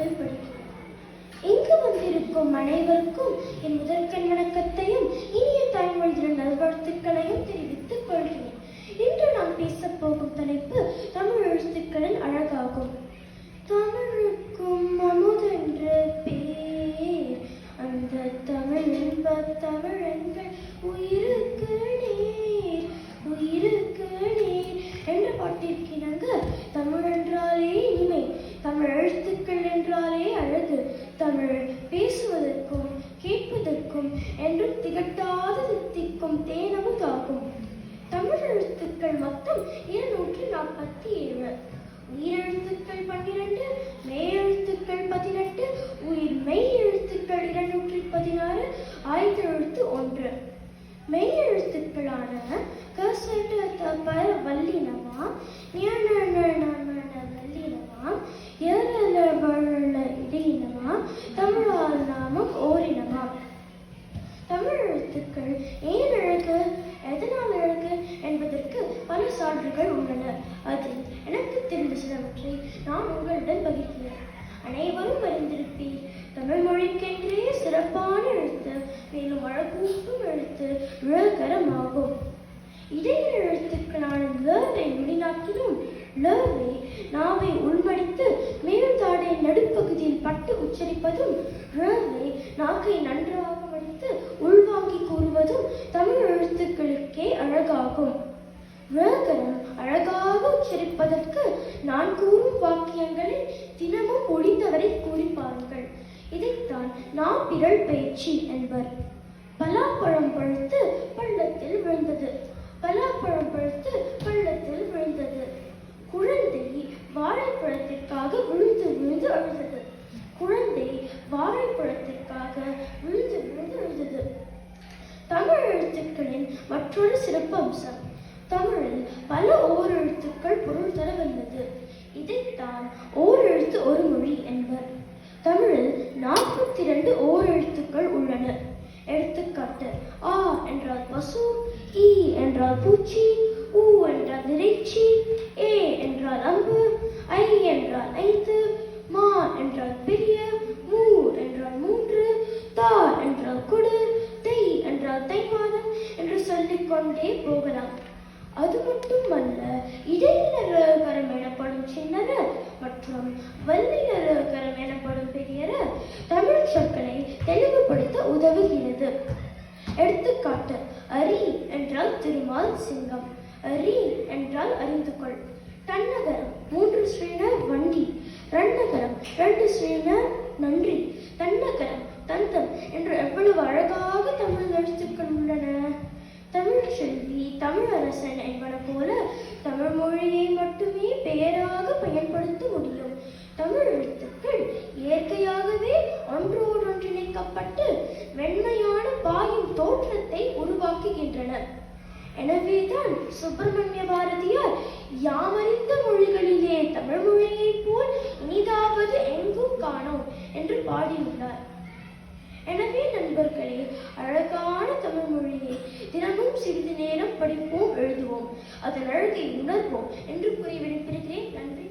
முதல் படிக்கிறோம். இங்கு வந்திருக்கும் அனைவருக்கும் என் முதற்கண் வணக்கத்தையும் இனிய தாய்மொழி தின நல்வாழ்த்துக்களையும் தெரிவித்துக் கொள்கிறேன். இன்று நாம் பேசப் போகும் தலைப்பு தமிழ் எழுத்துக்களின் அழகாகும். தமிழுக்கும் அமுதென்ற பேர், அந்த தமிழ் இன்பத் தமிழெங்கள் உயிருக்கு நேர், உயிருக்கு நேர் என்ற பாட்டிற்கிணங்க தமிழ் என்றாலே இனிமை, தமிழ் எழுத்துக்கள் என்றாலே அழகு, தமிழ் பேசுவதற்கும் கேட்பதற்கும் என்றும் திகட்டாத தித்திக்கும் தேனமுதாகும். தமிழ் எழுத்துக்கள் மொத்தம் 247. உயிரெழுத்துக்கள் 12, மெய்யெழுத்துக்கள் 18, உயிர் மெய் எழுத்துக்கள் 216, ஆய்தெழுத்து 1. மெய்யெழுத்துக்களான வல்லினமா, வல்லினமா, இடையினமா, தமிழால் நாமம் ஓரினமா. தமிழ் எழுத்துக்கள் ஏன் அழகு, எதனால் அழகு என்பதற்கு பல சான்றுகள் உள்ளன. அதில் எனக்கு தெரிந்த சிலவற்றை நான் உங்களுடன் பகிர்கிறேன். அனைவரும் அறிந்திருப்பீர், தமிழ் மொழிக்கென்றே சிறப்பான எழுத்து, மேலும் அழகூட்டும் எழுத்து ழகரமாகும். இடையின எழுத்துக்களான ழவை நுனிநாக்கிலும், ழவை நாவை உள்மடித்து மேல் தாடை நடுப்பகுதியில் பட்டு உச்சரிப்பதும், ழவை நாக்கை நன்றாக மடித்து உள்வாங்கி கூறுவதும் தமிழ் எழுத்துக்களுக்கே அழகாகும். ழகரம் அழகாக உச்சரிப்பதற்கு நான் கூறும் வாக்கியங்களில் தினமும் முடிந்தவரை கூறி பாருங்கள். இதைத்தான் நாம் பிறல் பயிற்சி என்பர். பலாப்பழம் பழுத்து பள்ளத்தில் விழுந்தது, பலாப்பழம் பழுத்து பள்ளத்தில் விழுந்தது. குழந்தை வாழைப்பழத்திற்காக விழுந்து விழுந்து அழுதது, குழந்தை வாழைப்பழத்திற்காக விழுந்து விழுந்து அழுதது. தமிழ் எழுத்துக்களின் மற்றொரு சிறப்பு அம்சம், தமிழில் பல ஓரெழுத்துக்கள் பொருள் தர வந்தது. இதைத்தான் ஓரெழுத்து ஒரு மொழி என்பர். தமிழில் 42 ஓரெழுத்துக்கள் உள்ளன. எடுத்துக்காட்டு: ஆ என்றால் பசு, ஈ என்றால் பூச்சி, ஊ என்றால் இறைச்சி, ஏ என்றால் அம்பு, ஐ என்றால் 5, மா என்றால் பெரிய, மூ என்றால் 3, தா என்றால் கொடு, தை என்றால் தைமாதம் என்று சொல்லிக்கொண்டே போகலாம். அது மட்டுமல்ல, இடைநிலகரம் எனப்படும் சின்னர மற்றும் வல்லினகரம் எனப்படும் பெரியர தமிழ் சொற்களை தெளிவுபடுத்த உதவுகிறது. எடுத்துக்காட்டு: அரி என்றால் திருமால் சிங்கம், அரி என்றால் அறிந்து கொள். தன்னகரம் 3 ஸ்ரீனர் வண்டி, ரன்னகரம் 2 ஸ்ரீனர் நன்றி, தன்னகரம் தந்தம் என்று எவ்வளவு அழகாக தமிழ் எழுத்துக்கள் உள்ளன. தமிழ் செல்வி, தமிழரசன் என்பன போல தமிழ் மொழியை மட்டுமே பெயராக பயன்படுத்த முடியும். தமிழ் எழுத்துக்கள் இயற்கையாகவே ஒன்றோடொன்றிணைக்கப்பட்டு வெண்மையான பாயும் தோற்றத்தை உருவாக்குகின்றன. எனவேதான் சுப்பிரமணிய பாரதியார் யாமறிந்த மொழிகளிலே தமிழ் மொழியைப் போல் இனிதாவது எங்கும் காணோம் என்று பாடியுள்ளார். எனவே நண்பர்களே, அழகான தமிழ் மொழியை தினமும் சிறிது நேரம் படிப்போம், எழுதுவோம், அதன் அழகை உணர்வோம் என்று கூறி விடைபெறுகிறேன். நன்றி.